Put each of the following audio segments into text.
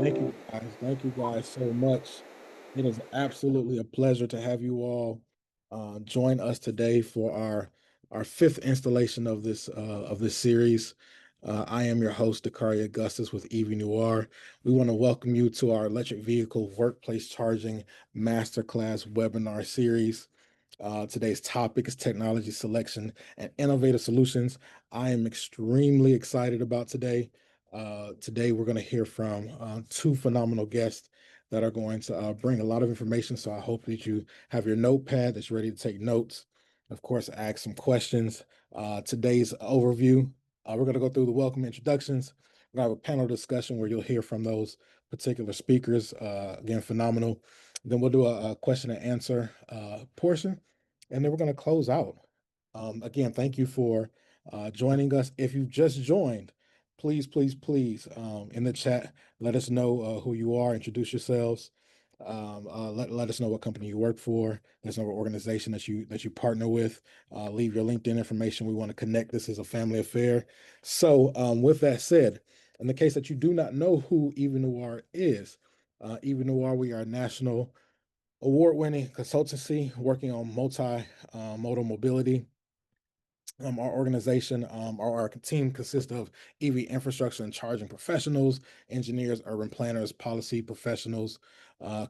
Thank you guys. Thank you guys so much. It is absolutely a pleasure to have you all join us today for our fifth installation of this series. I am your host, Dakari Augustus with EV Noir. We want to welcome you to our electric vehicle workplace charging masterclass webinar series. Today's topic is technology selection and innovative solutions. I am extremely excited about today. Today, we're going to hear from two phenomenal guests that are going to bring a lot of information. So I hope that you have your notepad that's ready to take notes. Of course, ask some questions. Today's overview, we're going to go through the welcome introductions. We're going to have a panel discussion where you'll hear from those particular speakers. Again, phenomenal. Then we'll do a question and answer portion, and then we're going to close out. Again, thank you for joining us. If you've just joined, please, in the chat, let us know who you are, introduce yourselves. Let us know what company you work for. Let us know what organization that you partner with. Leave your LinkedIn information. We want to connect. This is a family affair. So, with that said, in the case that you do not know who EV Noir is, EV Noir, we are a national award-winning consultancy working on multi-modal mobility. Our organization, our team consists of EV infrastructure and charging professionals, engineers, urban planners, policy professionals,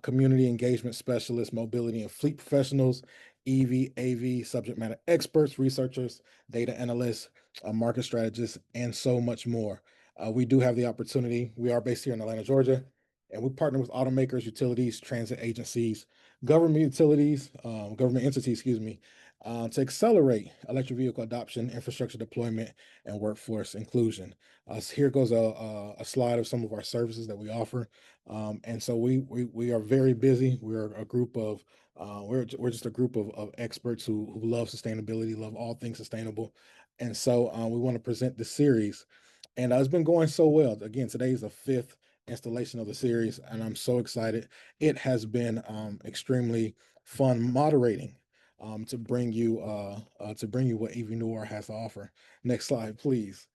community engagement specialists, mobility and fleet professionals, EV, AV, subject matter experts, researchers, data analysts, market strategists, and so much more. We do have the opportunity. We are based here in Atlanta, Georgia, and we partner with automakers, utilities, transit agencies, government utilities, government entities, excuse me, to accelerate electric vehicle adoption, infrastructure deployment, and workforce inclusion. So here goes a slide of some of our services that we offer. And so we are very busy. We're a group of we're just a group of experts who love sustainability, love all things sustainable. And so we want to present this series. And it's been going so well. Again, today is the fifth installation of the series, and I'm so excited. It has been extremely fun moderating to bring you what EV Noir has to offer. Next slide, please.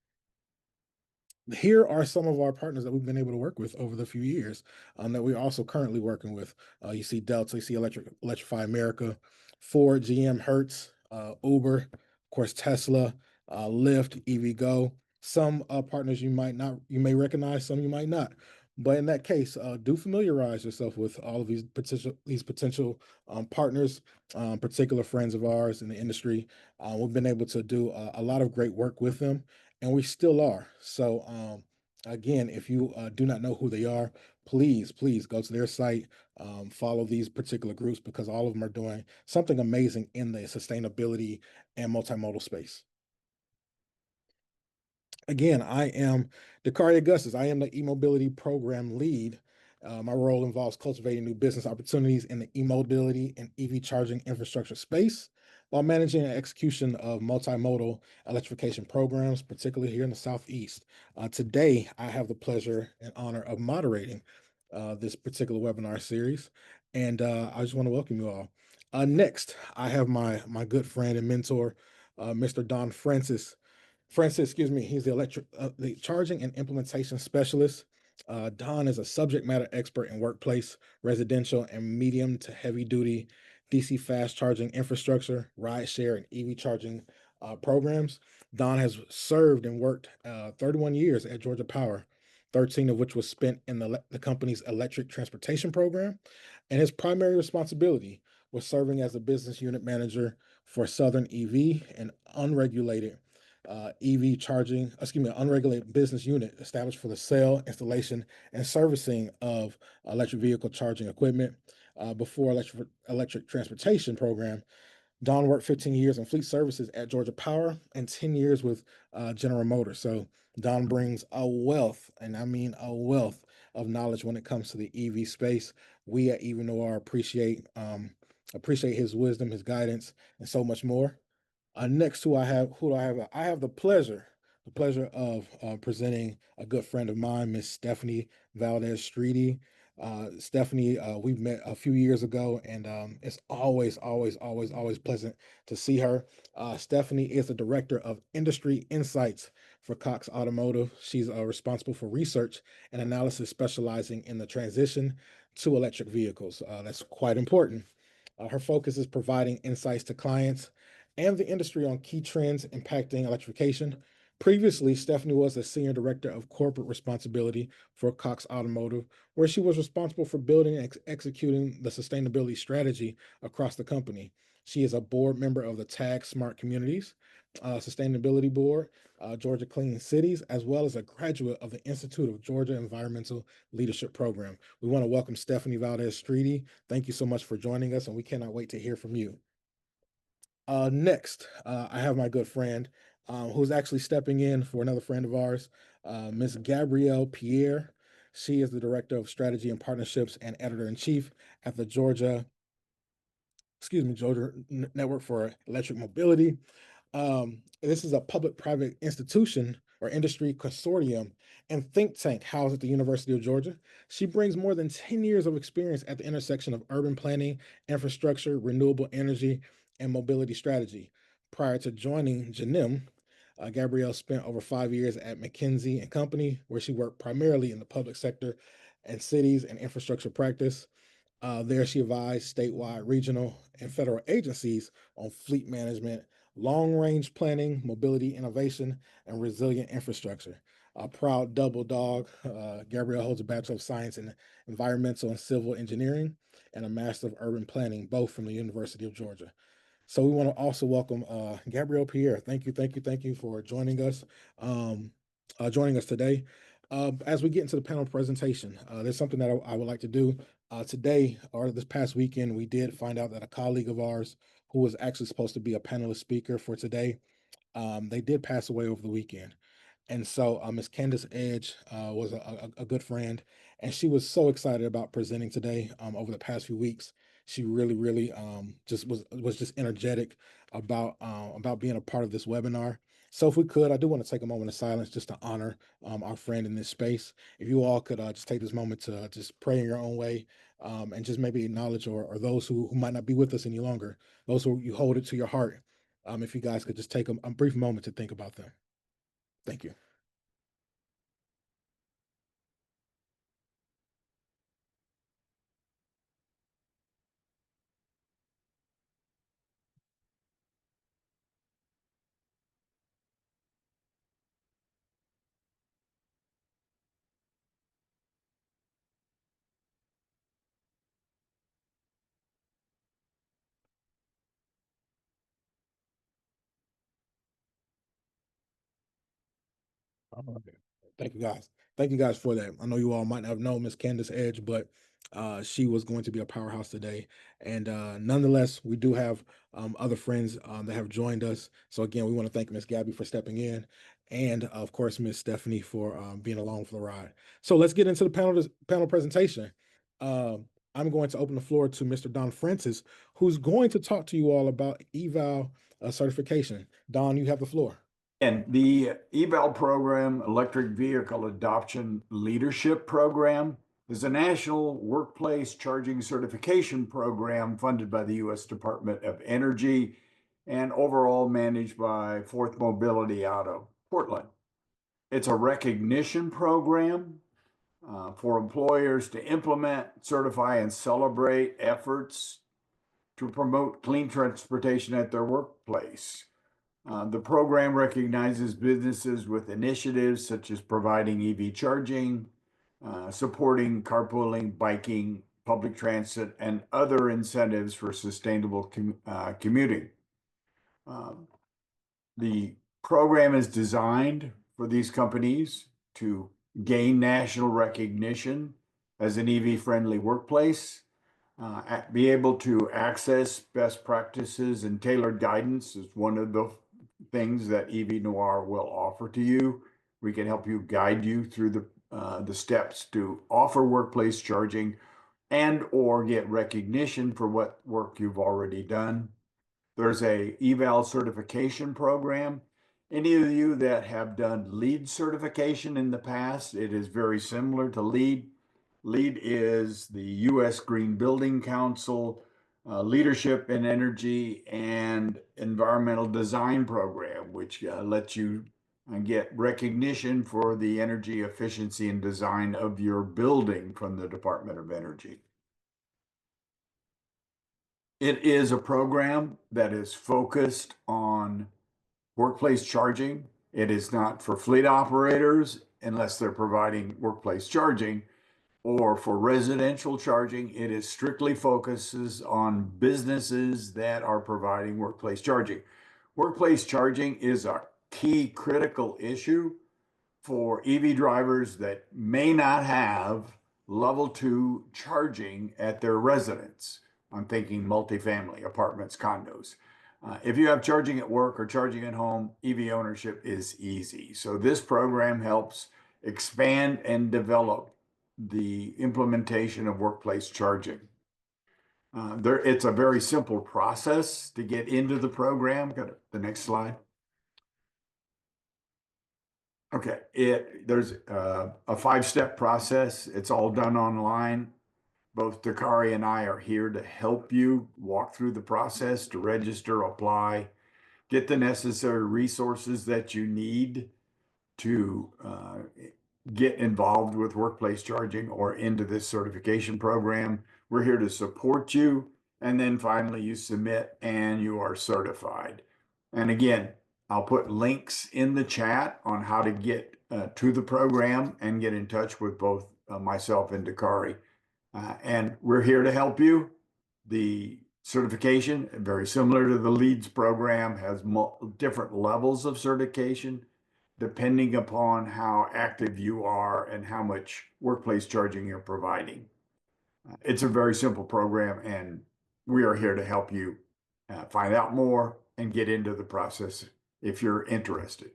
Here are some of our partners that we've been able to work with over the few years that we're also currently working with. You see Delta, you see Electrify America, Ford, GM, Hertz, Uber, of course, Tesla, Lyft, EVgo. Some partners you may recognize, some you might not. But in that case, do familiarize yourself with all of these potential partners, particular friends of ours in the industry. We've been able to do a lot of great work with them, and we still are. So, again, if you do not know who they are, please go to their site, follow these particular groups because all of them are doing something amazing in the sustainability and multimodal space. Again, I am Dakari Augustus. I am the e-mobility program lead. My role involves cultivating new business opportunities in the e-mobility and EV charging infrastructure space while managing the execution of multimodal electrification programs, particularly here in the Southeast. Today, I have the pleasure and honor of moderating this particular webinar series, and I just want to welcome you all. Next, I have my good friend and mentor, Mr. Don Francis. Excuse me, he's the charging and implementation specialist. Don is a subject matter expert in workplace, residential, and medium to heavy duty DC fast charging infrastructure, ride share, and EV charging programs. Don has served and worked 31 years at Georgia Power, 13 of which was spent in the company's electric transportation program. And his primary responsibility was serving as a business unit manager for Southern EV, an unregulated EV charging, excuse me, an unregulated business unit established for the sale, installation, and servicing of electric vehicle charging equipment. Before electric transportation program, Don worked 15 years in fleet services at Georgia Power and 10 years with General Motors. So Don brings a wealth, and I mean a wealth of knowledge when it comes to the EV space. We at EV Noir appreciate his wisdom, his guidance, and so much more. Next, who do I have? I have the pleasure of presenting a good friend of mine, Miss Stephanie Valdez Streety. Stephanie, we met a few years ago, and it's always pleasant to see her. Stephanie is the director of industry insights for Cox Automotive. She's responsible for research and analysis, specializing in the transition to electric vehicles. That's quite important. Her focus is providing insights to clients and the industry on key trends impacting electrification. Previously, Stephanie was the senior director of corporate responsibility for Cox Automotive, where she was responsible for building and executing the sustainability strategy across the company. She is a board member of the TAG Smart Communities Sustainability Board, Georgia Clean Cities, as well as a graduate of the Institute of Georgia Environmental Leadership Program. We want to welcome Stephanie Valdez Streety. Thank you so much for joining us, and we cannot wait to hear from you. Next, I have my good friend who's actually stepping in for another friend of ours, Miss Gabrielle Pierre. She is the Director of Strategy and Partnerships and Editor in Chief at the Georgia Network for Electric Mobility. This is a public-private institution or industry consortium and think tank housed at the University of Georgia. She brings more than 10 years of experience at the intersection of urban planning, infrastructure, renewable energy, and mobility strategy. Prior to joining Janim, Gabrielle spent over 5 years at McKinsey and Company, where she worked primarily in the public sector and cities and infrastructure practice. There, she advised statewide, regional, and federal agencies on fleet management, long range planning, mobility innovation, and resilient infrastructure. A proud double dog, Gabrielle holds a Bachelor of Science in Environmental and Civil Engineering and a Master of Urban Planning, both from the University of Georgia. So we want to also welcome Gabrielle Pierre. Thank you for um, joining us today. As we get into the panel presentation, there's something that I would like to do today or this past weekend. We did find out that a colleague of ours who was actually supposed to be a panelist speaker for today, they did pass away over the weekend. And so Miss Candace Edge was a good friend, and she was so excited about presenting today. Over the past few weeks, she really just was just energetic about being a part of this webinar. So if we could, I do want to take a moment of silence just to honor our friend in this space. If you all could just take this moment to just pray in your own way, and just maybe acknowledge or those who might not be with us any longer, those who you hold it to your heart. If you guys could just take a brief moment to think about them. Thank you. All right. Thank you guys. Thank you guys for that. I know you all might not have known Miss Candace Edge, but she was going to be a powerhouse today. And nonetheless, we do have other friends that have joined us. So again, we want to thank Miss Gabby for stepping in, and of course Miss Stephanie for being along for the ride. So let's get into the panel presentation. Uh, I'm going to open the floor to Mr. Don Francis, who's going to talk to you all about eval certification. Don, you have the floor. And the EVAL program, Electric Vehicle Adoption Leadership Program, is a national workplace charging certification program funded by the U.S. Department of Energy and overall managed by Fourth Mobility out of Portland. It's a recognition program for employers to implement, certify, and celebrate efforts to promote clean transportation at their workplace. The program recognizes businesses with initiatives such as providing EV charging, supporting carpooling, biking, public transit, and other incentives for sustainable commuting. The program is designed for these companies to gain national recognition as an EV-friendly workplace, be able to access best practices and tailored guidance is one of the things that EV Noir will offer to you. We can help you guide you through the steps to offer workplace charging and or get recognition for what work you've already done. There's a eval certification program. Any of you that have done LEED certification in the past, it is very similar to LEED. LEED is the U.S. Green Building Council Leadership in Energy and Environmental Design Program, which lets you get recognition for the energy efficiency and design of your building from the Department of Energy. It is a program that is focused on workplace charging. It is not for fleet operators unless they're providing workplace charging, or for residential charging. It is strictly focuses on businesses that are providing workplace charging. Workplace charging is a key critical issue for EV drivers that may not have level 2 charging at their residence. I'm thinking multifamily apartments, condos. If you have charging at work or charging at home, EV ownership is easy. So this program helps expand and develop the implementation of workplace charging. It's a very simple process to get into the program. Got the next slide. Okay, there's a 5-step process. It's all done online. Both Dakari and I are here to help you walk through the process to register, apply, get the necessary resources that you need to get involved with workplace charging or into this certification program. We're here to support you. And then finally you submit and you are certified. And again, I'll put links in the chat on how to get to the program and get in touch with both myself and Dakari. And we're here to help you. The certification, very similar to the LEEDS program, has different levels of certification depending upon how active you are and how much workplace charging you're providing. It's a very simple program, and we are here to help you find out more and get into the process if you're interested.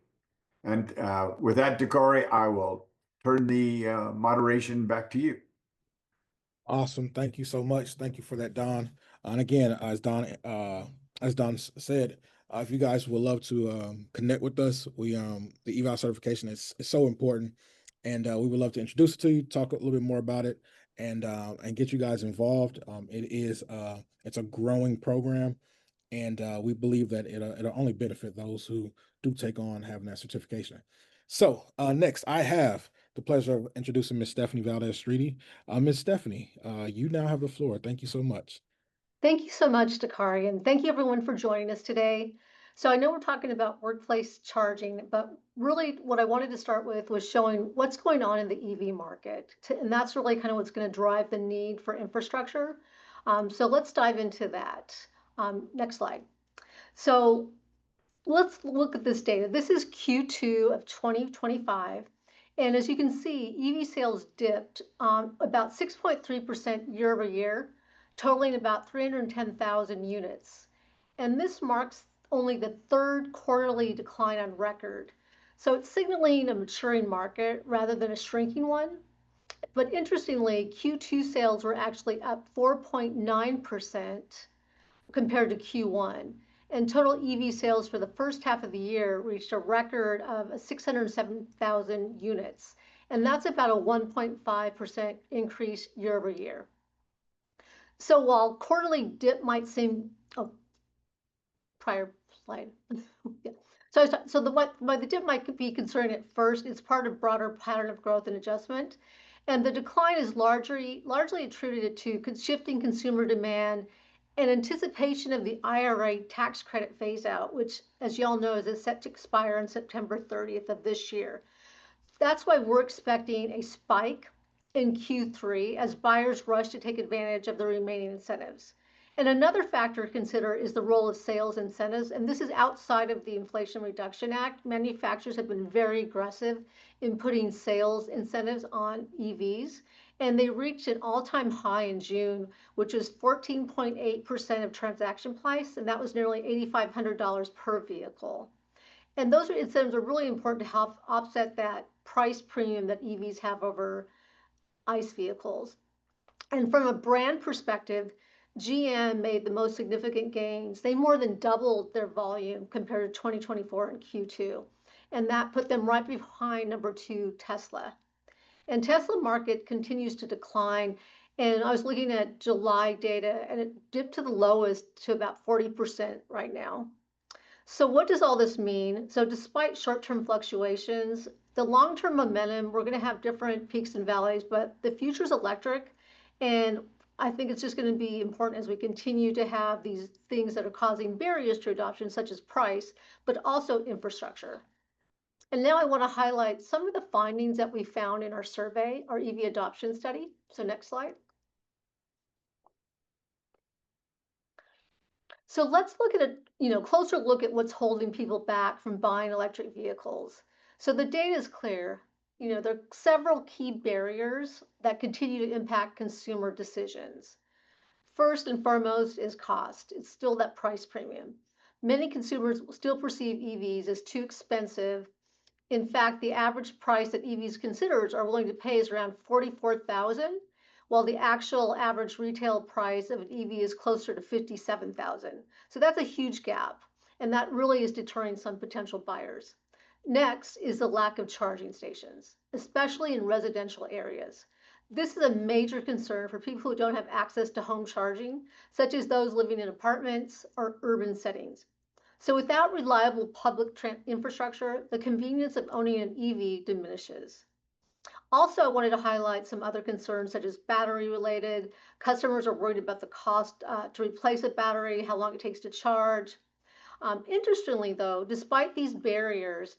And with that, Dakari, I will turn the moderation back to you. Awesome. Thank you so much. Thank you for that, Don. And again, as Don said, if you guys would love to connect with us, the eval certification is so important, and we would love to introduce it to you, talk a little bit more about it, and get you guys involved. It's a growing program, and we believe that it'll only benefit those who do take on having that certification. So next, I have the pleasure of introducing Ms. Stephanie Valdez-Streety. Ms. Stephanie, you now have the floor. Thank you so much. Thank you so much, Dakari, and thank you everyone for joining us today. So I know we're talking about workplace charging, but really what I wanted to start with was showing what's going on in the EV market. And that's really kind of what's going to drive the need for infrastructure. So let's dive into that. Next slide. So let's look at this data. This is Q2 of 2025. And as you can see, EV sales dipped about 6.3% year over year, totaling about 310,000 units. And this marks only the third quarterly decline on record. So it's signaling a maturing market rather than a shrinking one. But interestingly, Q2 sales were actually up 4.9% compared to Q1. And total EV sales for the first half of the year reached a record of 607,000 units. And that's about a 1.5% increase year over year. So while quarterly dip might seem, prior slide. Yeah. So the dip might be concerning at first, it's part of broader pattern of growth and adjustment. And the decline is largely attributed to shifting consumer demand and anticipation of the IRA tax credit phase out, which, as y'all know, is set to expire on September 30th of this year. That's why we're expecting a spike in Q3 as buyers rush to take advantage of the remaining incentives. And another factor to consider is the role of sales incentives, and this is outside of the Inflation Reduction Act. Manufacturers have been very aggressive in putting sales incentives on EVs, and they reached an all-time high in June, which was 14.8% of transaction price, and that was nearly $8,500 per vehicle. And those incentives are really important to help offset that price premium that EVs have over ICE vehicles. And from a brand perspective, GM made the most significant gains. They more than doubled their volume compared to 2024 and Q2. And that put them right behind number 2, Tesla. And Tesla market continues to decline. And I was looking at July data and it dipped to the lowest to about 40% right now. So what does all this mean? So despite short-term fluctuations, the long-term momentum, we're going to have different peaks and valleys, but the future is electric. And I think it's just going to be important as we continue to have these things that are causing barriers to adoption, such as price, but also infrastructure. And now I want to highlight some of the findings that we found in our survey, our EV adoption study. So next slide. So let's look at a closer look at what's holding people back from buying electric vehicles. So the data is clear. There are several key barriers that continue to impact consumer decisions. First and foremost is cost. It's still that price premium. Many consumers still perceive EVs as too expensive. In fact, the average price that EVs considerers are willing to pay is around $44,000, while the actual average retail price of an EV is closer to $57,000. So that's a huge gap, and that really is deterring some potential buyers. Next is the lack of charging stations, especially in residential areas. This is a major concern for people who don't have access to home charging, such as those living in apartments or urban settings. So without reliable public infrastructure, the convenience of owning an EV diminishes. Also, I wanted to highlight some other concerns such as battery related. Customers are worried about the cost to replace a battery, how long it takes to charge. Interestingly though, despite these barriers,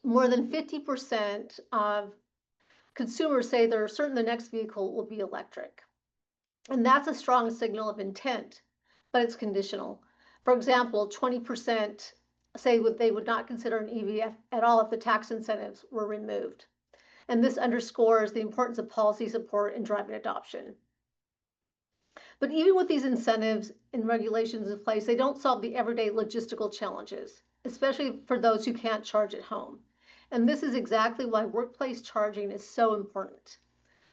more than 50% of consumers say they're certain the next vehicle will be electric. And that's a strong signal of intent, but it's conditional. For example, 20% say they would not consider an EV at all if the tax incentives were removed. And this underscores the importance of policy support in driving adoption. But even with these incentives and regulations in place, they don't solve the everyday logistical challenges, especially for those who can't charge at home. And this is exactly why workplace charging is so important.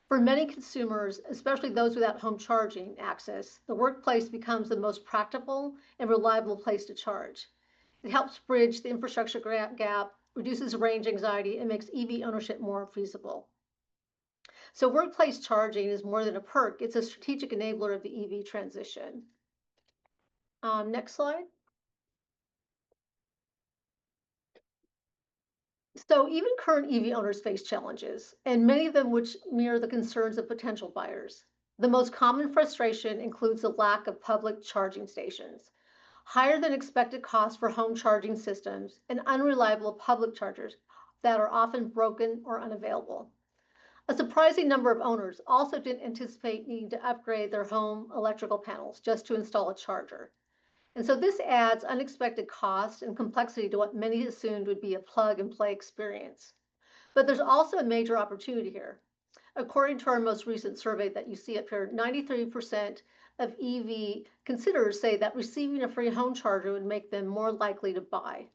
For many consumers, especially those without home charging access, the workplace becomes the most practical and reliable place to charge. It helps bridge the infrastructure gap, reduces range anxiety, and makes EV ownership more feasible. So workplace charging is more than a perk, it's a strategic enabler of the EV transition. Next slide. So even current EV owners face challenges, and many of them which mirror the concerns of potential buyers. The most common frustration includes the lack of public charging stations, higher than expected costs for home charging systems, and unreliable public chargers that are often broken or unavailable. A surprising number of owners also didn't anticipate needing to upgrade their home electrical panels just to install a charger. And so this adds unexpected cost and complexity to what many assumed would be a plug and play experience. But there's also a major opportunity here. According to our most recent survey that you see up here, 93% of EV considerers say that receiving a free home charger would make them more likely to buy.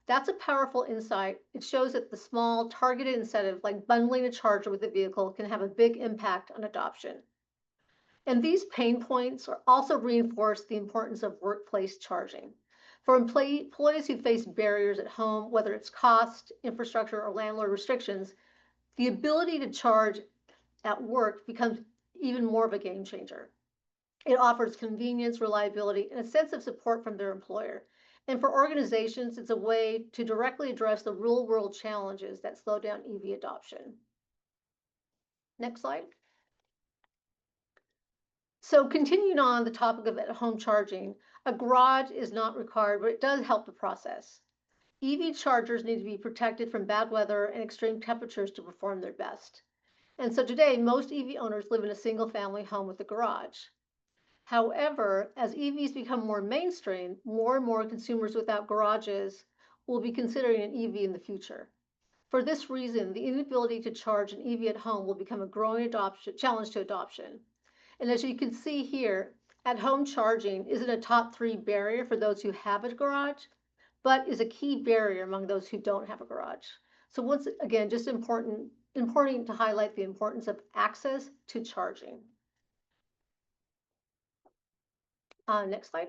That's a powerful insight. It shows that the small targeted incentive, like bundling a charger with a vehicle, can have a big impact on adoption. And these pain points are also reinforce the importance of workplace charging. For employees who face barriers at home, whether it's cost, infrastructure, or landlord restrictions, the ability to charge at work becomes even more of a game changer. It offers convenience, reliability, and a sense of support from their employer. And for organizations, it's a way to directly address the real world challenges that slow down EV adoption. Next slide. So continuing on the topic of at-home charging, a garage is not required, but it does help the process. EV chargers need to be protected from bad weather and extreme temperatures to perform their best. And so today, most EV owners live in a single-family home with a garage. However, as EVs become more mainstream, more and more consumers without garages will be considering an EV in the future. For this reason, the inability to charge an EV at home will become a growing challenge to adoption. And as you can see here, at-home charging isn't a top 3 barrier for those who have a garage, but is a key barrier among those who don't have a garage. So once again, just important to highlight the importance of access to charging. Next slide.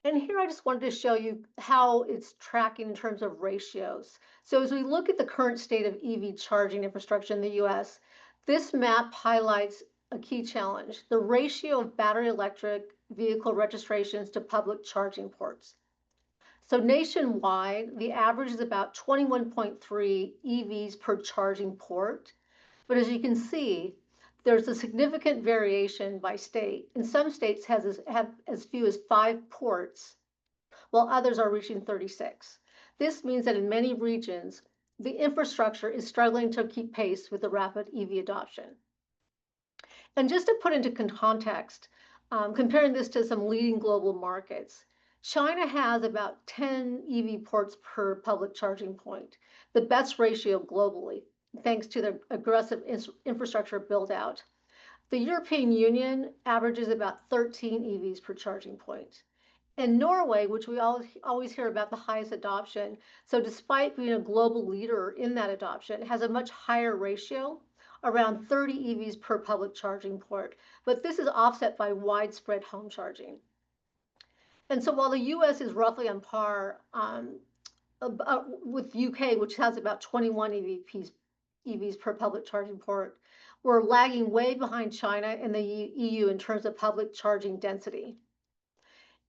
And here I just wanted to show you how it's tracking in terms of ratios. So as we look at the current state of EV charging infrastructure in the US, this map highlights a key challenge, the ratio of battery electric vehicle registrations to public charging ports. So nationwide, the average is about 21.3 EVs per charging port. But as you can see, there's a significant variation by state. And some states have as few as 5 ports, while others are reaching 36. This means that in many regions, the infrastructure is struggling to keep pace with the rapid EV adoption. And just to put into context, comparing this to some leading global markets, China has about 10 EV ports per public charging point, the best ratio globally, thanks to their aggressive infrastructure build out. The European Union averages about 13 EVs per charging point. And Norway, which we always hear about the highest adoption, so despite being a global leader in that adoption, it has a much higher ratio, around 30 EVs per public charging port. But this is offset by widespread home charging. And so while the US is roughly on par with UK, which has about 21 EVs per public charging port, we're lagging way behind China and the EU in terms of public charging density.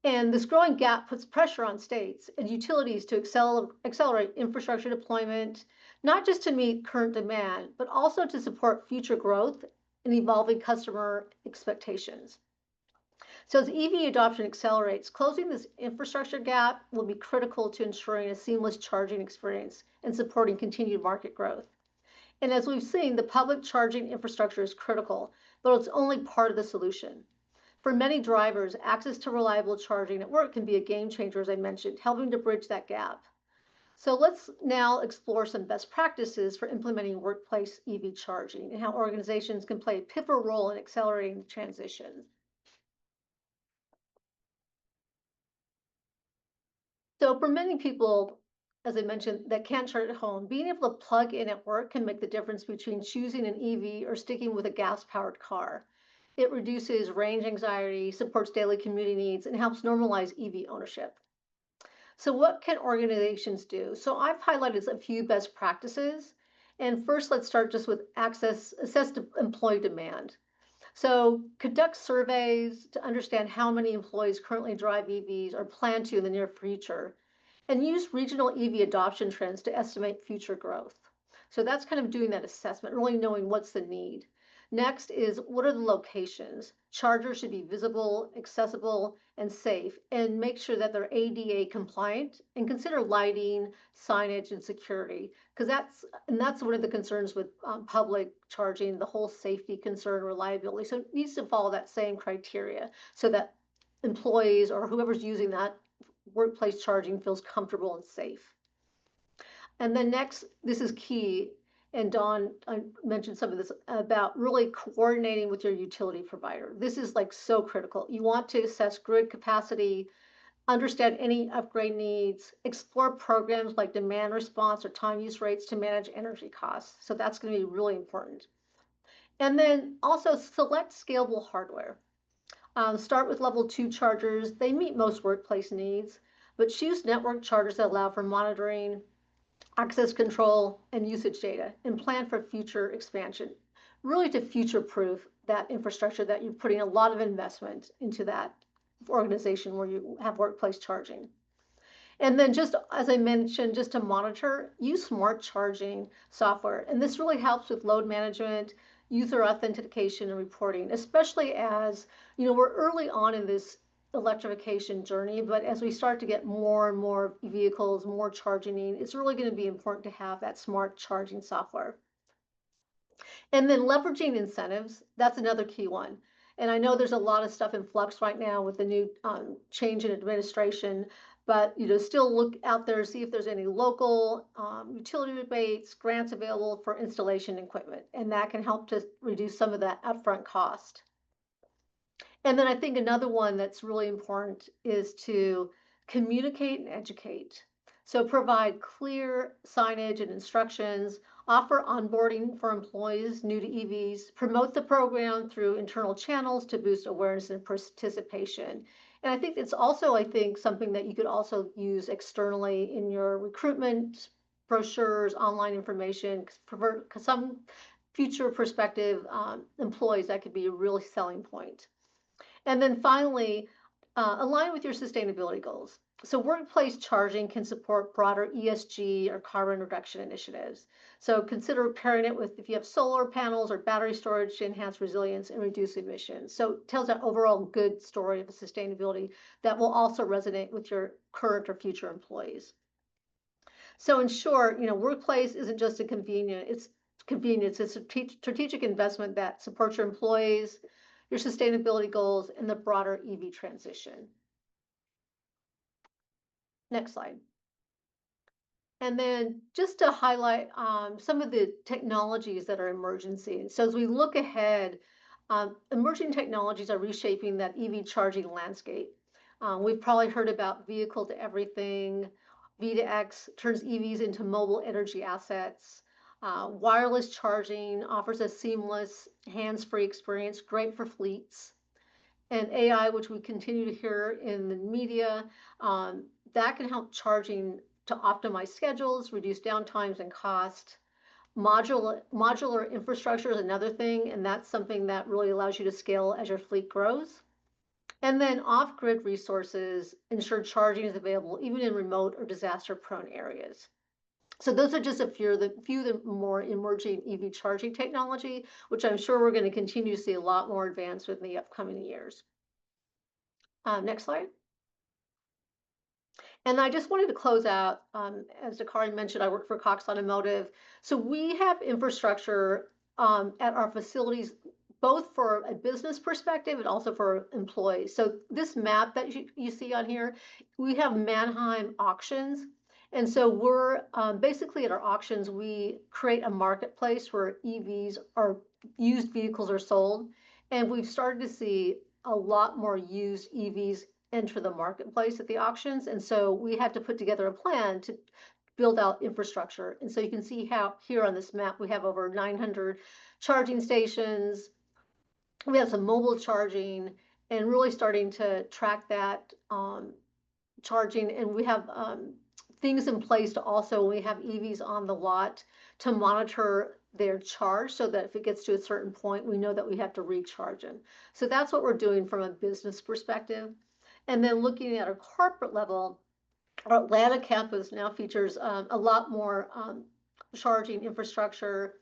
And this growing gap puts pressure on states and utilities to accelerate infrastructure deployment, not just to meet current demand, but also to support future growth and evolving customer expectations. So as EV adoption accelerates, closing this infrastructure gap will be critical to ensuring a seamless charging experience and supporting continued market growth. And as we've seen, the public charging infrastructure is critical, but it's only part of the solution. For many drivers, access to reliable charging at work can be a game changer, as I mentioned, helping to bridge that gap. So let's now explore some best practices for implementing workplace EV charging and how organizations can play a pivotal role in accelerating the transition. So for many people, as I mentioned, that can't charge at home, being able to plug in at work can make the difference between choosing an EV or sticking with a gas-powered car. It reduces range anxiety, supports daily commuting needs, and helps normalize EV ownership. So what can organizations do? So I've highlighted a few best practices. And first, let's start just with assess employee demand. So conduct surveys to understand how many employees currently drive EVs or plan to in the near future, and use regional EV adoption trends to estimate future growth. So that's kind of doing that assessment, really knowing what's the need. Next is what are the locations? Chargers should be visible, accessible, and safe, and make sure that they're ADA compliant, and consider lighting, signage, and security, because that's one of the concerns with public charging, the whole safety concern, reliability. So it needs to follow that same criteria so that employees or whoever's using that workplace charging feels comfortable and safe. And then next, this is key, and Dawn, I mentioned some of this, about really coordinating with your utility provider. This is like so critical. You want to assess grid capacity, understand any upgrade needs, explore programs like demand response or time use rates to manage energy costs. So that's going to be really important. And then also select scalable hardware. Start with level 2 chargers. They meet most workplace needs, but choose network chargers that allow for monitoring, access control, and usage data, and plan for future expansion, really to future-proof that infrastructure that you're putting a lot of investment into that organization where you have workplace charging. And then just as I mentioned, just to monitor, use smart charging software. And this really helps with load management, user authentication, and reporting, especially as, we're early on in this electrification journey, but as we start to get more and more vehicles, more charging, it's really going to be important to have that smart charging software. And then leveraging incentives, that's another key one. And I know there's a lot of stuff in flux right now with the new change in administration, but still look out there, see if there's any local utility rebates, grants available for installation equipment, and that can help to reduce some of that upfront cost. And then I think another one that's really important is to communicate and educate. So provide clear signage and instructions, offer onboarding for employees new to EVs, promote the program through internal channels to boost awareness and participation. And I think it's also, I think, something that you could also use externally in your recruitment brochures, online information, 'cause some future prospective employees, that could be a really selling point. And then finally, align with your sustainability goals. So workplace charging can support broader ESG or carbon reduction initiatives. So consider pairing it with if you have solar panels or battery storage to enhance resilience and reduce emissions. So it tells an overall good story of sustainability that will also resonate with your current or future employees. So in short, workplace isn't just a convenience, it's a strategic investment that supports your employees, your sustainability goals, and the broader EV transition. Next slide. And then just to highlight some of the technologies that are emerging. So as we look ahead, emerging technologies are reshaping that EV charging landscape. We've probably heard about vehicle to everything. V2X turns EVs into mobile energy assets. Wireless charging offers a seamless, hands-free experience, great for fleets. And AI, which we continue to hear in the media, that can help charging to optimize schedules, reduce downtimes and cost. Modular infrastructure is another thing, and that's something that really allows you to scale as your fleet grows. And then off-grid resources ensure charging is available even in remote or disaster-prone areas. So those are just a few of the more emerging EV charging technology, which I'm sure we're going to continue to see a lot more advanced in the upcoming years. Next slide. And I just wanted to close out, as Dakari mentioned, I work for Cox Automotive. So we have infrastructure at our facilities, both for a business perspective and also for employees. So this map that you see on here, we have Manheim auctions. And so we're basically at our auctions, we create a marketplace where EVs or used vehicles are sold. And we've started to see a lot more used EVs enter the marketplace at the auctions. And so we had to put together a plan to build out infrastructure. And so you can see how here on this map, we have over 900 charging stations. We have some mobile charging and really starting to track that charging. And we have things in place to also, we have EVs on the lot to monitor their charge so that if it gets to a certain point, we know that we have to recharge them. So that's what we're doing from a business perspective. And then looking at a corporate level, our Atlanta campus now features a lot more charging infrastructure.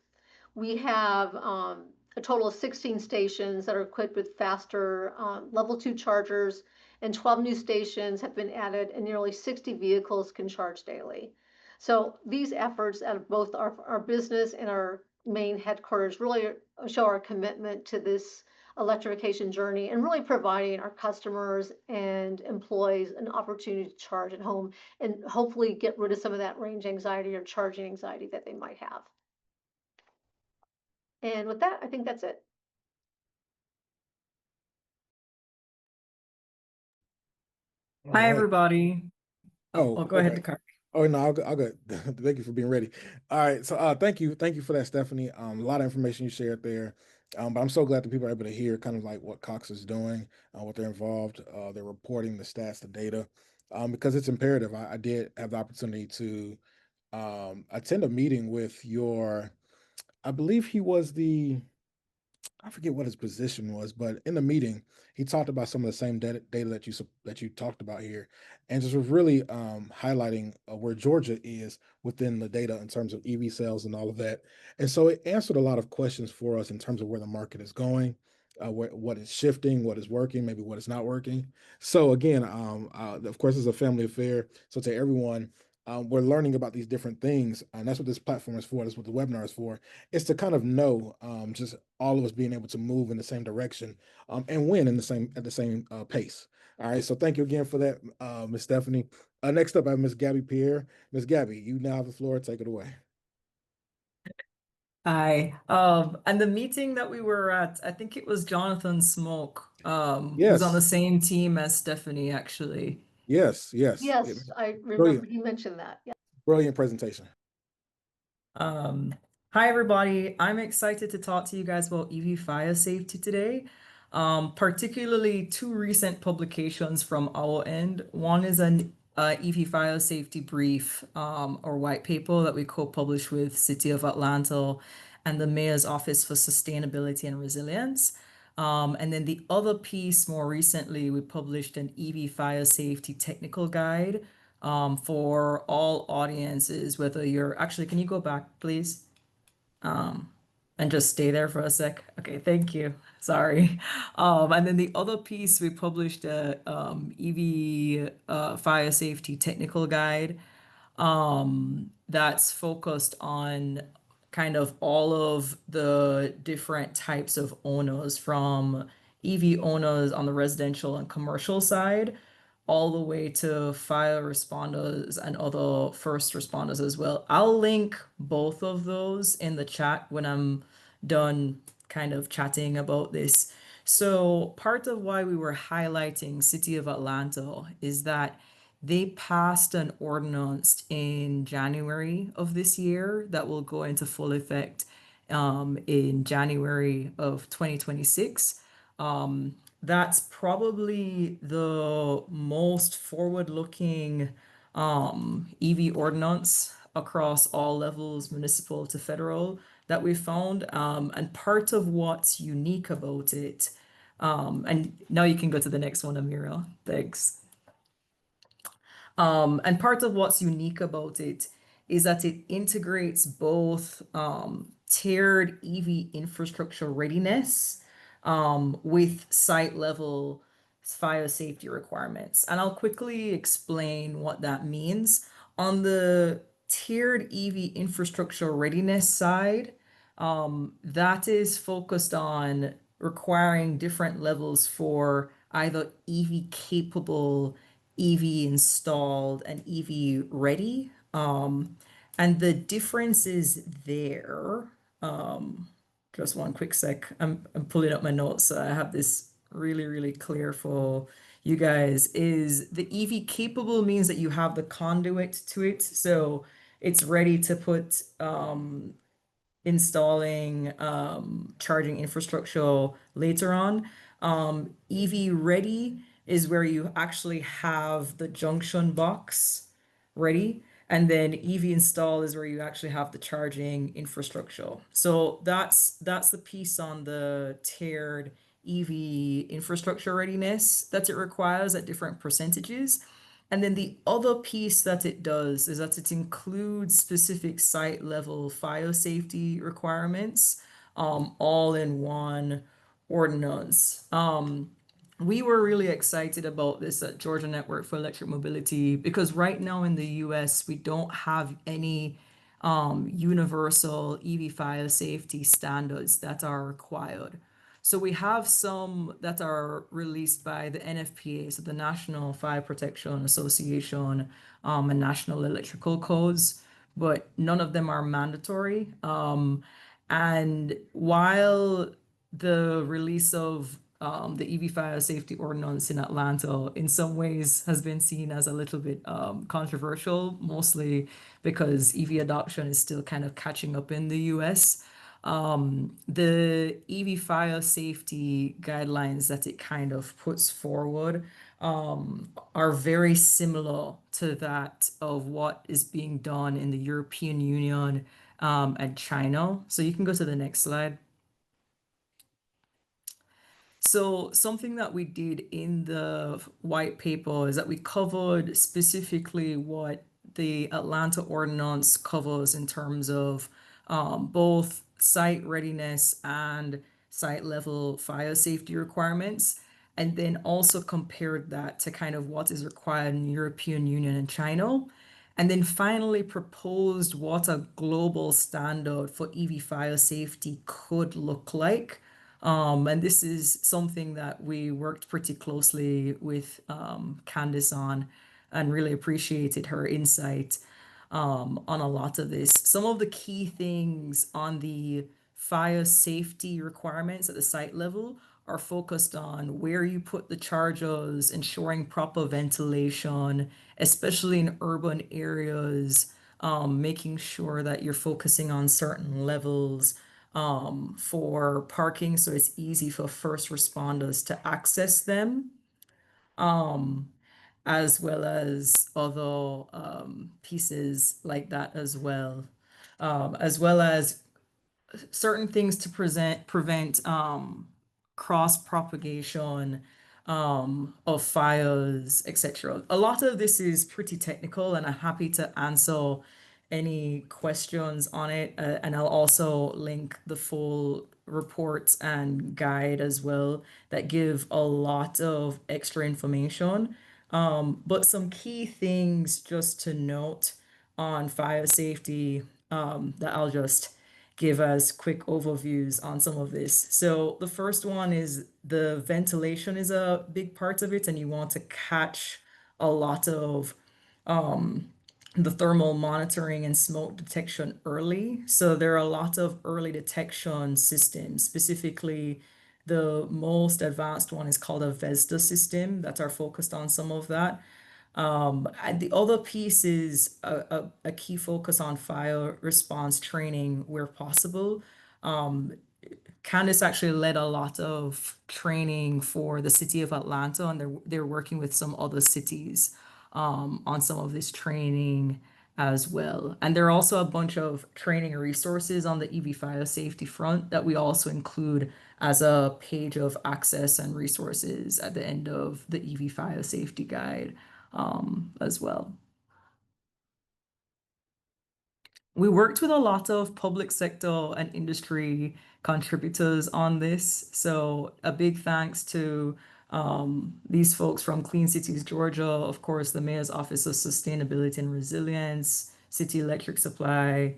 We have a total of 16 stations that are equipped with faster level 2 chargers, and 12 new stations have been added, and nearly 60 vehicles can charge daily. So these efforts out of both our business and our main headquarters really show our commitment to this electrification journey and really providing our customers and employees an opportunity to charge at home and hopefully get rid of some of that range anxiety or charging anxiety that they might have. And with that, I think that's it. Hi, All right. everybody. Oh, I'll go ahead, okay. Dakari. Oh no, I'll go. Thank you for being ready. All right, so thank you for that, Stephanie. A lot of information you shared there. But I'm so glad that people are able to hear kind of like what Cox is doing, what they're involved, they're reporting the stats, the data, because it's imperative. I did have the opportunity to attend a meeting with I believe he was I forget what his position was, but in the meeting, he talked about some of the same data that you talked about here, and just was really highlighting where Georgia is within the data in terms of EV sales and all of that. And so it answered a lot of questions for us in terms of where the market is going, what is shifting, what is working, maybe what is not working. So again, of course, it's a family affair. So to everyone, we're learning about these different things, and that's what this platform is for. That's what the webinar is for. Is to kind of know, just all of us being able to move in the same direction, and win in at the same pace. All right. So thank you again for that, Miss Stephanie. Next up, I have Miss Gabby Pierre. Miss Gabby, you now have the floor. Take it away. Hi. And the meeting that we were at, I think it was Jonathan Smoke, who's on the Yes. same team as Stephanie, actually. Yes. Yes, I remember Brilliant. you mentioned that. Yeah. Brilliant presentation. Hi, everybody. I'm excited to talk to you guys about EV fire safety today. particularly two recent publications from our end. One is an EV fire safety brief or white paper that we co-published with City of Atlanta and the Mayor's Office for Sustainability and Resilience. And then the other piece, more recently, we published an EV fire safety technical guide for all audiences, whether you're actually, can you go back, please? And just stay there for a sec. Okay, thank you. Sorry. And then the other piece, we published a EV fire safety technical guide that's focused on kind of all of the different types of owners, from EV owners on the residential and commercial side, all the way to fire responders and other first responders as well. I'll link both of those in the chat when I'm done kind of chatting about this. So part of why we were highlighting City of Atlanta is that they passed an ordinance in January of this year that will go into full effect in January of 2026. That's probably the most forward-looking EV ordinance across all levels, municipal to federal, that we found. And part of what's unique about it, and now you can go to the next one, Amira. Thanks. And part of what's unique about it is that it integrates both tiered EV infrastructure readiness with site level fire safety requirements. And I'll quickly explain what that means. On the tiered EV infrastructure readiness side, that is focused on requiring different levels for either EV capable, EV installed, and EV ready. And the differences there, just one quick sec. I'm pulling up my notes so I have this really clear for you guys. Is the EV capable means that you have the conduit to it, so it's ready to put installing charging infrastructure later on. EV ready is where you actually have the junction box ready, and then EV install is where you actually have the charging infrastructure. So that's the piece on the tiered EV infrastructure readiness that it requires at different percentages. And then the other piece that it does is that it includes specific site level fire safety requirements, all in one ordinance. We were really excited about this at Georgia Network for Electric Mobility because right now in the US, we don't have any universal EV fire safety standards that are required. So we have some that are released by the NFPA, so the National Fire Protection Association, and National Electrical Codes, but none of them are mandatory. And while the release of the EV fire safety ordinance in Atlanta in some ways has been seen as a little bit controversial, mostly because EV adoption is still kind of catching up in the US. The EV fire safety guidelines that it kind of puts forward are very similar to that of what is being done in the European Union and China. So you can go to the next slide. So something that we did in the white paper is that we covered specifically what the Atlanta Ordinance covers in terms of both site readiness and site level fire safety requirements, and then also compared that to kind of what is required in the European Union and China, and then finally proposed what a global standard for EV fire safety could look like. And this is something that we worked pretty closely with Candice on and really appreciated her insight on a lot of this. Some of the key things on the fire safety requirements at the site level are focused on where you put the chargers, ensuring proper ventilation, especially in urban areas, making sure that you're focusing on certain levels for parking, so it's easy for first responders to access them, um, as well as other pieces like that as well, as well as certain things to prevent cross propagation of fires, etc. A lot of this is pretty technical, and I'm happy to answer any questions on it. And I'll also link the full reports and guide as well that give a lot of extra information. But some key things just to note on fire safety, that I'll just give us quick overviews on some of this. So the first one is the ventilation is a big part of it, and you want to catch a lot of the thermal monitoring and smoke detection early. So there are a lot of early detection systems. Specifically, the most advanced one is called a VESDA system that are focused on some of that. And the other piece is a key focus on fire response training where possible. Candace actually led a lot of training for the city of Atlanta, and they're working with some other cities on some of this training as well. And there are also a bunch of training resources on the EV fire safety front that we also include as a page of access and resources at the end of the EV fire safety guide as well. We worked with a lot of public sector and industry contributors on this. So a big thanks to these folks from Clean Cities Georgia, of course, the Mayor's Office of Sustainability and Resilience, City Electric Supply,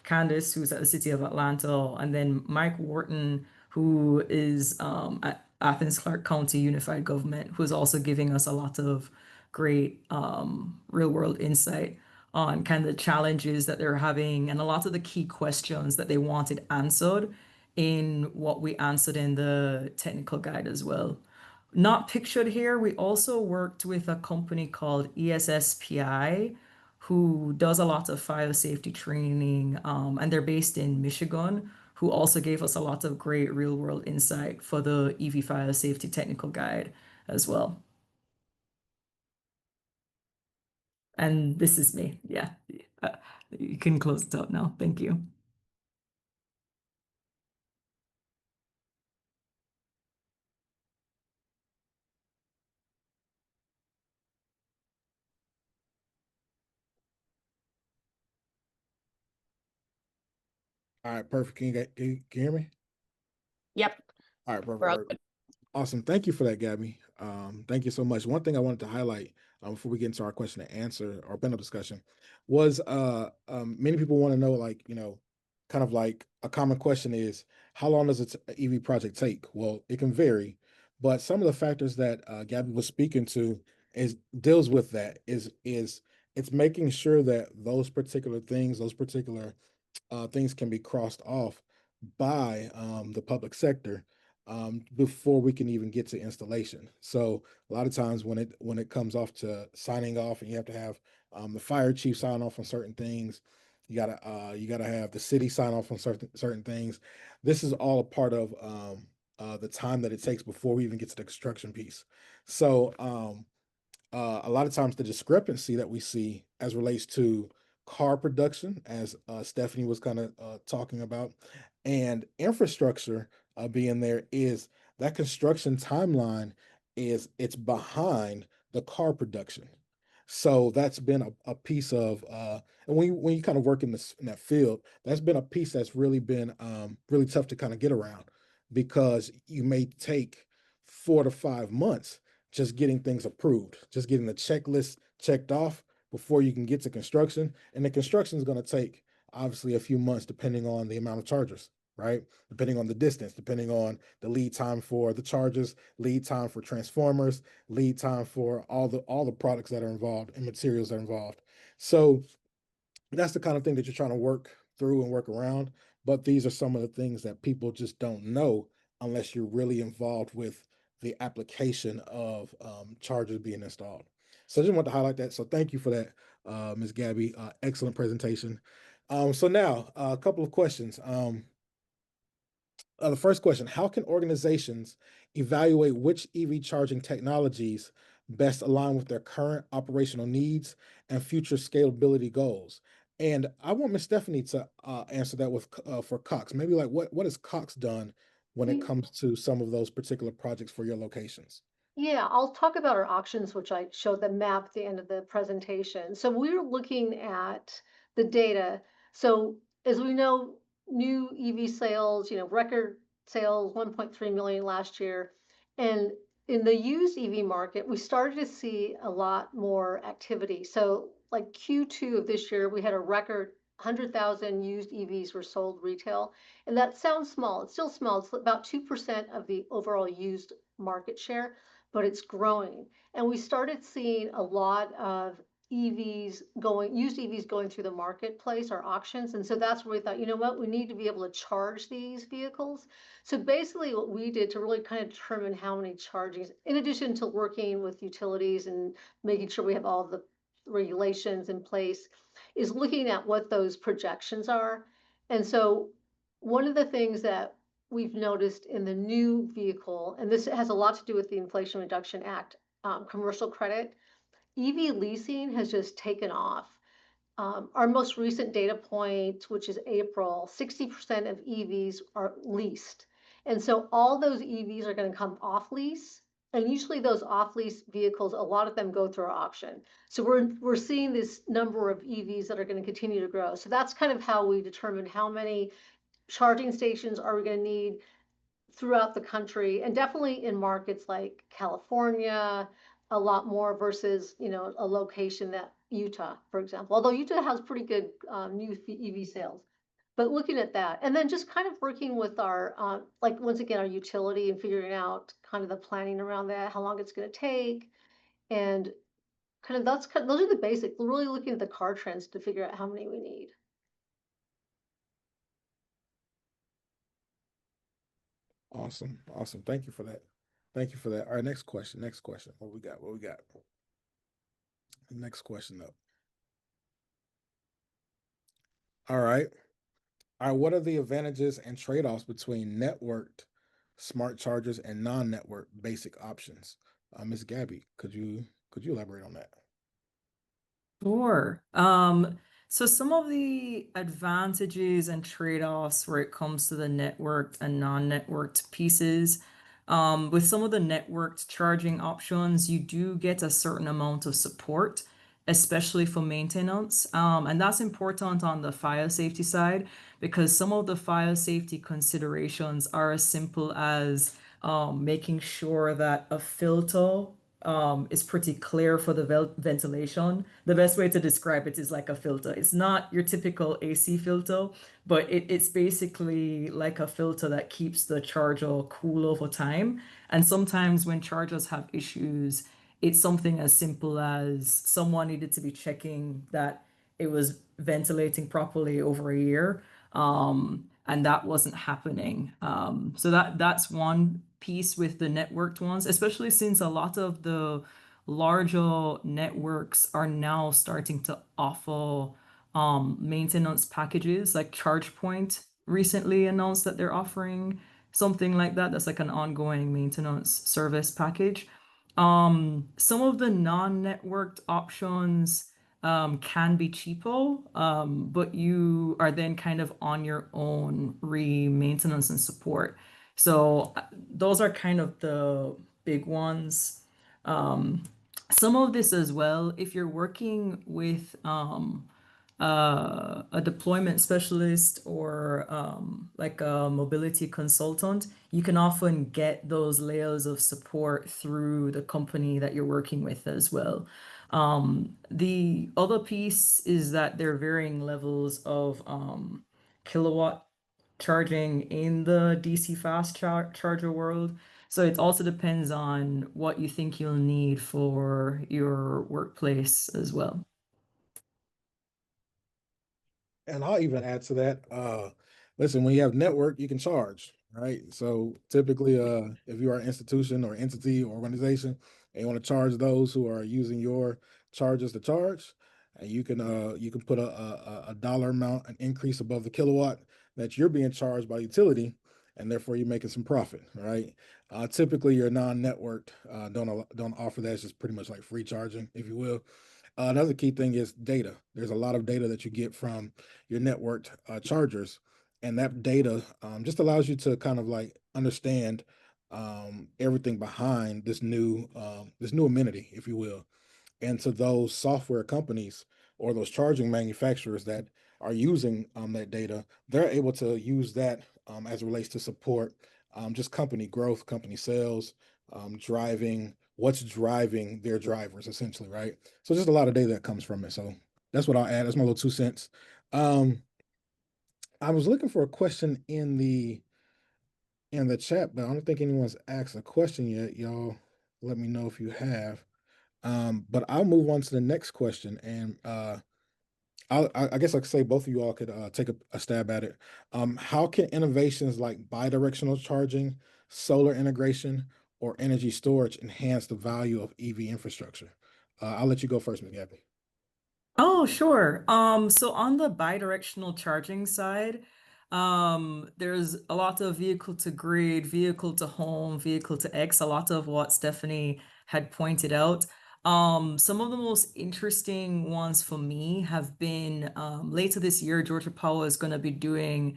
Candace, who's at the City of Atlanta, and then Mike Wharton, who is at Athens Clarke County Unified Government, who's also giving us a lot of great real world insight on kind of the challenges that they're having and a lot of the key questions that they wanted answered in what we answered in the technical guide as well. Not pictured here, we also worked with a company called ESSPI, who does a lot of fire safety training, and they're based in Michigan, who also gave us a lot of great real world insight for the EV fire safety technical guide as well. And this is me. Yeah. You can close it out now. Thank you. All right, perfect. Can you hear me? Yep. All right, perfect. We're all Perfect. Awesome. Thank you for that, Gabby. Thank you so much. One thing I wanted to highlight before we get into our question and answer or panel discussion was many people want to know, like, kind of like a common question is, how long does an EV project take? Well, it can vary, but some of the factors that Gabby was speaking to deals with that is it's making sure that those particular things, those particular things can be crossed off by the public sector before we can even get to installation. So a lot of times when it comes off to signing off, and you have to have the fire chief sign off on certain things, you gotta have the city sign off on certain things. This is all a part of the time that it takes before we even get to the construction piece. So a lot of times the discrepancy that we see as relates to car production, as Stephanie was kind of talking about, and infrastructure being there, is that construction timeline it's behind the car production. So that's been a piece of and when you kind of work in that field, that's been a piece that's really been really tough to kind of get around, because you may take 4 to 5 months just getting things approved, just getting the checklist checked off before you can get to construction. And the construction is going to take obviously a few months, depending on the amount of chargers, right? Depending on the distance, depending on the lead time for the chargers, lead time for transformers, lead time for all the products that are involved and materials that are involved. So that's the kind of thing that you're trying to work through and work around. But these are some of the things that people just don't know unless you're really involved with the application of chargers being installed. So I just want to highlight that. So thank you for that, Ms. Gabby. Excellent presentation. So now a couple of questions. the first question, how can organizations evaluate which EV charging technologies best align with their current operational needs and future scalability goals? And I want Miss Stephanie to answer that with for Cox. Maybe like what has Cox done when it We- comes to some of those particular projects for your locations? Yeah, I'll talk about our auctions, which I showed the map at the end of the presentation. So we're looking at the data. So as we know, new EV sales, record sales, 1.3 million last year. And in the used EV market, we started to see a lot more activity. So like Q2 of this year, we had a record 100,000 used EVs were sold retail. And that sounds small. It's still small. It's about 2% of the overall used market share, but it's growing. And we started seeing a lot of used EVs going through the marketplace or auctions. And so that's where we thought, you know what, we need to be able to charge these vehicles. So basically what we did to really kind of determine how many chargings, in addition to working with utilities and making sure we have all the regulations in place, is looking at what those projections are. And so one of the things that we've noticed in the new vehicle, and this has a lot to do with the Inflation Reduction Act, commercial credit, EV leasing has just taken off. Our most recent data point, which is April, 60% of EVs are leased. And so all those EVs are going to come off lease. And usually those off lease vehicles, a lot of them go through our auction. So we're seeing this number of EVs that are going to continue to grow. So that's kind of how we determine how many charging stations are we going to need throughout the country, and definitely in markets like California, a lot more versus, a location that Utah, for example, although Utah has pretty good new EV sales. But looking at that, and then just kind of working with our, like, once again, our utility and figuring out kind of the planning around that, how long it's going to take, and those are the basics. We're really looking at the car trends to figure out how many we need. Awesome. Awesome. Thank you for that. Thank you for that. All right, next question. Next question. What we got? What we got? Next question up. All right. All right. What are the advantages and trade-offs between networked smart chargers and non-network basic options? Miss Gabby, could you elaborate on that? Sure. So some of the advantages and trade-offs where it comes to the networked and non-networked pieces, with some of the networked charging options, you do get a certain amount of support, especially for maintenance. And that's important on the fire safety side because some of the fire safety considerations are as simple as making sure that a filter is pretty clear for the ventilation. The best way to describe it is like a filter. It's not your typical AC filter, but it's basically like a filter that keeps the charger cool over time. And sometimes when chargers have issues, it's something as simple as someone needed to be checking that it was ventilating properly over a year. And that wasn't happening. So that's one piece with the networked ones, especially since a lot of the larger networks are now starting to offer maintenance packages. Like ChargePoint recently announced that they're offering something like that. That's like an ongoing maintenance service package. Some of the non-networked options can be cheaper, but you are then kind of on your own maintenance and support. So those are kind of the big ones. Some of this as well, if you're working with a deployment specialist or like a mobility consultant, you can often get those layers of support through the company that you're working with as well. The other piece is that there are varying levels of kilowatt charging in the DC fast charger world. So it also depends on what you think you'll need for your workplace as well. And I'll even add to that. Listen, when you have network, you can charge, right? So typically, if you are an institution or entity or organization and you want to charge those who are using your chargers to charge, and you can put a dollar amount, an increase above the kilowatt that you're being charged by utility, and therefore you're making some profit, right? Typically, your non-networked don't offer that. It's just pretty much like free charging, if you will. Another key thing is data. There's a lot of data that you get from your networked chargers, and that data just allows you to kind of like understand everything behind this new amenity, if you will. And to those software companies or those charging manufacturers that are using that data, they're able to use that as it relates to support just company growth, company sales, driving what's driving their drivers essentially, right? So just a lot of data that comes from it. So that's what I'll add. That's my little 2 cents. I was looking for a question in the chat, but I don't think anyone's asked a question yet. Y'all let me know if you have. But I'll move on to the next question, and I guess I could say both of you all could take a stab at it. How can innovations like bidirectional charging, solar integration, or energy storage enhance the value of EV infrastructure? I'll let you go first, Ms. Gabby. Oh, sure. So on the bidirectional charging side, there's a lot of vehicle to grid, vehicle to home, vehicle to X, a lot of what Stephanie had pointed out. Some of the most interesting ones for me have been later this year, Georgia Power is going to be doing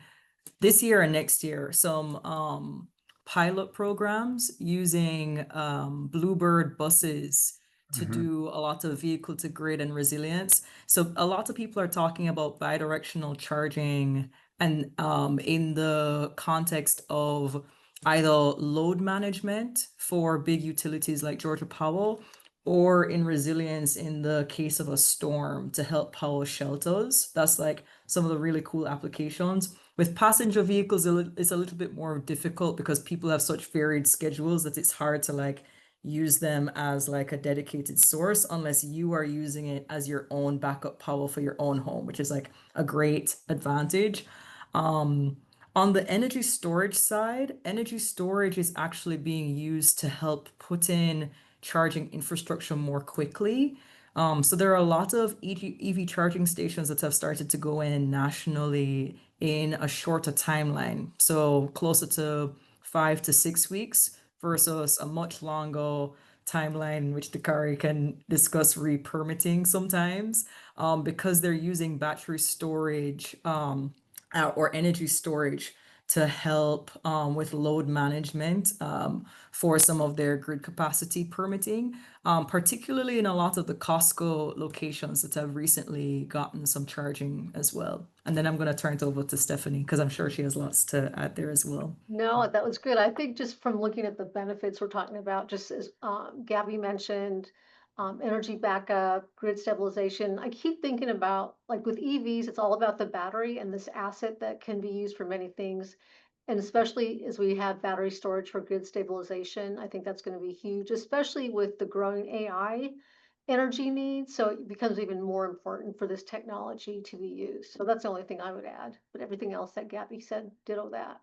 this year and next year some pilot programs using Bluebird buses to Mhm. do a lot of vehicle to grid and resilience. So a lot of people are talking about bidirectional charging and in the context of either load management for big utilities like Georgia Power or in resilience in the case of a storm to help power shelters. That's like some of the really cool applications. With passenger vehicles, it's a little bit more difficult because people have such varied schedules that it's hard to like use them as like a dedicated source unless you are using it as your own backup power for your own home, which is like a great advantage. On the energy storage side, energy storage is actually being used to help put in charging infrastructure more quickly. So there are a lot of EV charging stations that have started to go in nationally in a shorter timeline. So closer to 5 to 6 weeks versus a much longer timeline in which Dakari can discuss re-permitting sometimes, because they're using battery storage or energy storage to help with load management for some of their grid capacity permitting, particularly in a lot of the Costco locations that have recently gotten some charging as well. And then I'm going to turn it over to Stephanie because I'm sure she has lots to add there as well. No, that was good. I think just from looking at the benefits we're talking about, just as Gabby mentioned, energy backup, grid stabilization. I keep thinking about like with EVs, it's all about the battery and this asset that can be used for many things. And especially as we have battery storage for grid stabilization, I think that's going to be huge, especially with the growing AI energy needs. So it becomes even more important for this technology to be used. So that's the only thing I would add. But everything else that Gabby said, ditto that.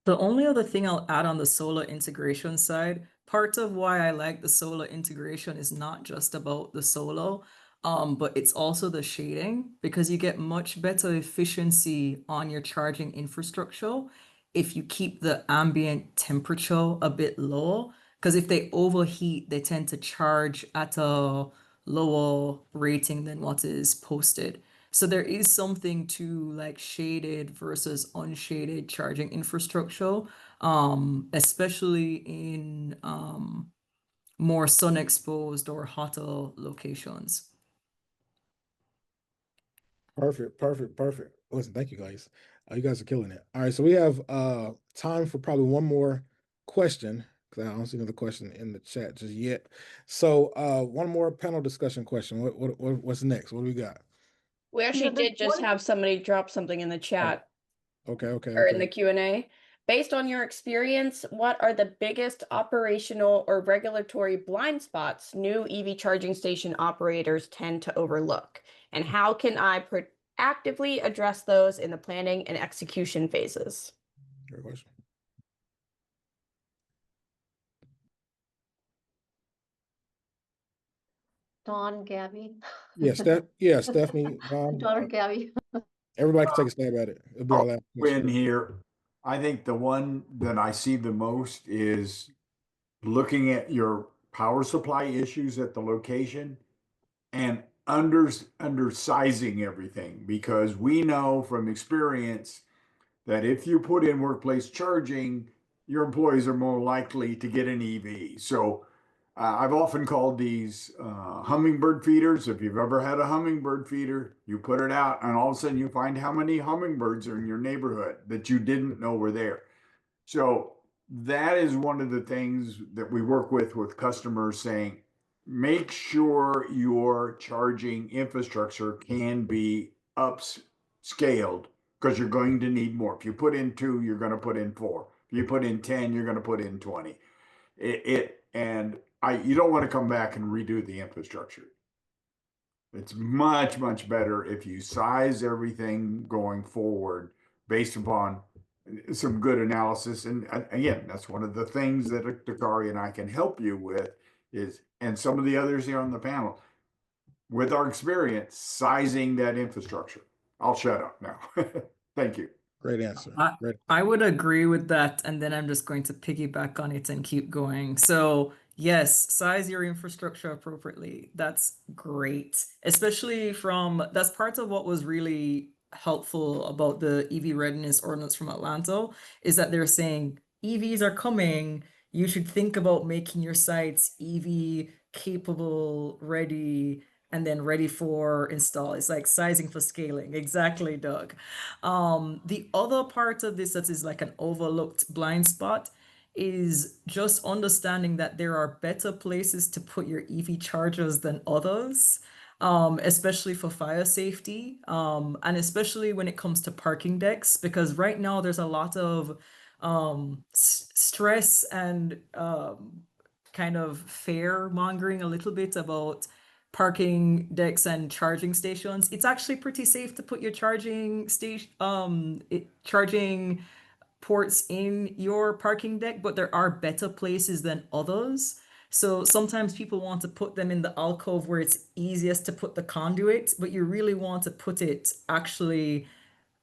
The only other thing I'll add on the solar integration side, part of why I like the solar integration is not just about the solar, but it's also the shading because you get much better efficiency on your charging infrastructure if you keep the ambient temperature a bit lower. Because if they overheat, they tend to charge at a lower rating than what is posted. So there is something to like shaded versus unshaded charging infrastructure, especially in more sun exposed or hotter locations. Perfect. Listen, thank you guys. You guys are killing it. All right, so we have time for probably one more question because I don't see another question in the chat just yet. So one more panel discussion question. What's next? What do we got? We actually there's did just one- have somebody drop something in the chat Okay. or in the Q&A. Based on your experience, what are the biggest operational or regulatory blind spots new EV charging station operators tend to overlook? And how can I proactively address those in the planning and execution phases? Great question. Dawn, Gabby. Yeah, Stephanie. Dawn or Gabby. Everybody can take a stab at it. It'll be our I'll last win question. here. I think the one that I see the most is looking at your power supply issues at the location and undersizing everything, because we know from experience that if you put in workplace charging, your employees are more likely to get an EV. So I've often called these hummingbird feeders. If you've ever had a hummingbird feeder, you put it out, and all of a sudden you find how many hummingbirds are in your neighborhood that you didn't know were there. So that is one of the things that we work with customers, saying, make sure your charging infrastructure can be upscaled, because you're going to need more. If you put in 2, you're going to put in 4. If you put in 10, you're going to put in 20. You don't want to come back and redo the infrastructure. It's much, much better if you size everything going forward based upon some good analysis. And again, that's one of the things that Dakari and I can help you with and some of the others here on the panel, with our experience, sizing that infrastructure. I'll shut up now. Thank you. Great answer. Great. I would agree with that, and then I'm just going to piggyback on it and keep going. So, yes, size your infrastructure appropriately. That's great, especially that's part of what was really helpful about the EV readiness ordinance from Atlanta, is that they're saying EVs are coming. You should think about making your sites EV capable, ready, and then ready for install. It's like sizing for scaling. Exactly, Doug. The other part of this that is like an overlooked blind spot is just understanding that there are better places to put your EV chargers than others, especially for fire safety, and especially when it comes to parking decks, because right now there's a lot of stress and kind of fear mongering a little bit about parking decks and charging stations. It's actually pretty safe to put your charging charging ports in your parking deck, but there are better places than others. So sometimes people want to put them in the alcove where it's easiest to put the conduit, but you really want to put it actually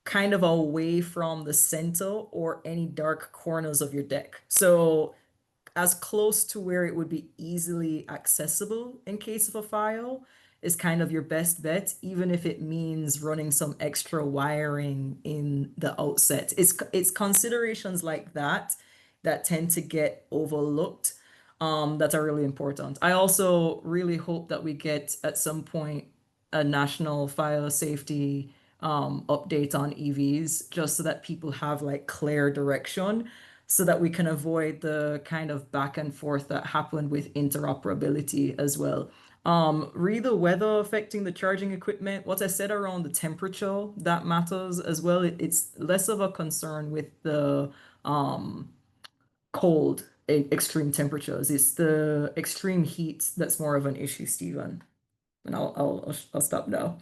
kind of away from the center or any dark corners of your deck. So as close to where it would be easily accessible in case of a fire is kind of your best bet, even if it means running some extra wiring in the outset. It's considerations like that that tend to get overlooked, that are really important. I also really hope that we get at some point a national fire safety update on EVs, just so that people have like clear direction, so that we can avoid the kind of back and forth that happened with interoperability as well. Read the weather affecting the charging equipment. What I said around the temperature, that matters as well. It's less of a concern with the cold extreme temperatures. It's the extreme heat that's more of an issue, Stephen. And I'll stop now.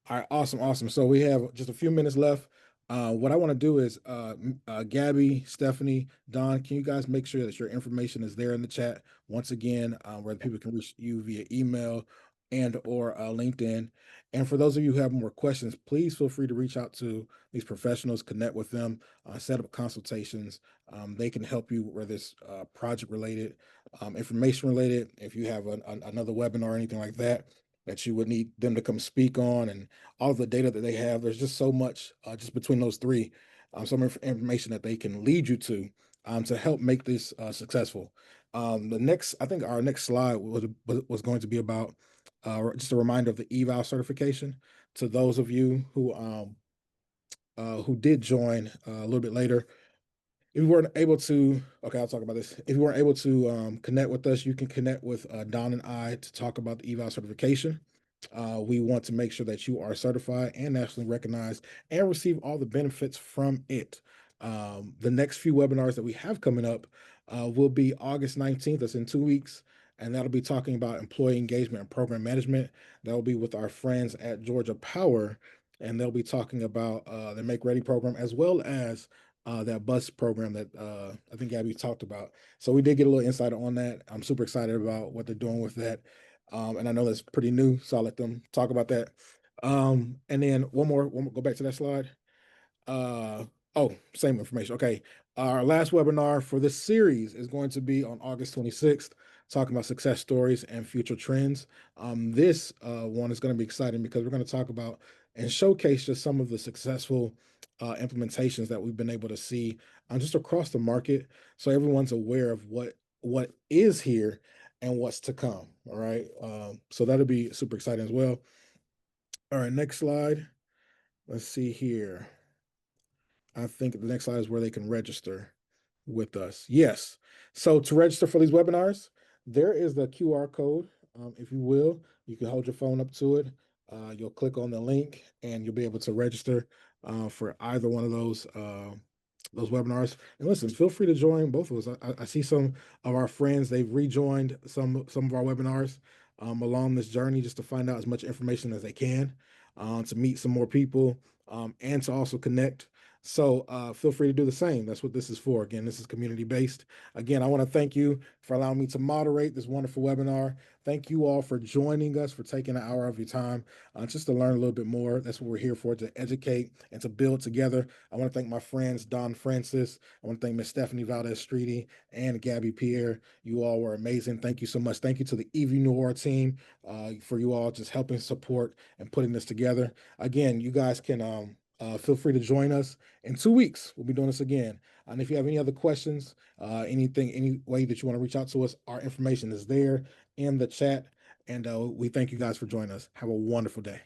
All right, awesome. So we have just a few minutes left. What I want to do is, Gabby, Stephanie, Don, can you guys make sure that your information is there in the chat once again, where people can reach you via email and or LinkedIn. And for those of you who have more questions, please feel free to reach out to these professionals, connect with them, set up consultations. They can help you, whether it's project related, information related. If you have another webinar or anything like that you would need them to come speak on, and all of the data that they have, there's just so much just between those three, some information that they can lead you to help make this successful. I think our next slide was going to be about just a reminder of the eval certification to those of you who did join a little bit later. If you weren't able to, okay, I'll talk about this. If you weren't able to connect with us, you can connect with Don and I to talk about the eval certification. We want to make sure that you are certified and nationally recognized and receive all the benefits from it. The next few webinars that we have coming up will be August 19th. That's in 2 weeks. And that'll be talking about employee engagement and program management. That'll be with our friends at Georgia Power. And they'll be talking about the Make Ready program, as well as that bus program that I think Gabby talked about. So we did get a little insight on that. I'm super excited about what they're doing with that. And I know that's pretty new, so I'll let them talk about that. And then one more, go back to that slide. Oh, same information. Okay. Our last webinar for this series is going to be on August 26th, talking about success stories and future trends. This one is going to be exciting because we're going to talk about and showcase just some of the successful implementations that we've been able to see just across the market, so everyone's aware of what is here and what's to come. All right. So that'll be super exciting as well. All right, next slide. Let's see here. I think the next slide is where they can register with us. Yes. So to register for these webinars, there is the QR code. If you will, you can hold your phone up to it. You'll click on the link and you'll be able to register for either one of those webinars. And listen, feel free to join both of us. I see some of our friends, they've rejoined some of our webinars along this journey, just to find out as much information as they can, to meet some more people, and to also connect. So feel free to do the same. That's what this is for. Again, this is community based. Again, I want to thank you for allowing me to moderate this wonderful webinar. Thank you all for joining us, for taking an hour of your time just to learn a little bit more. That's what we're here for, to educate and to build together. I want to thank my friends, Don Francis. I want to thank Miss Stephanie Valdez-Streety and Gabby Pierre. You all were amazing. Thank you so much. Thank you to the EV Noir team for you all just helping support and putting this together. Again, you guys can feel free to join us in 2 weeks. We'll be doing this again. And if you have any other questions, anything, any way that you want to reach out to us, our information is there in the chat. And we thank you guys for joining us. Have a wonderful day.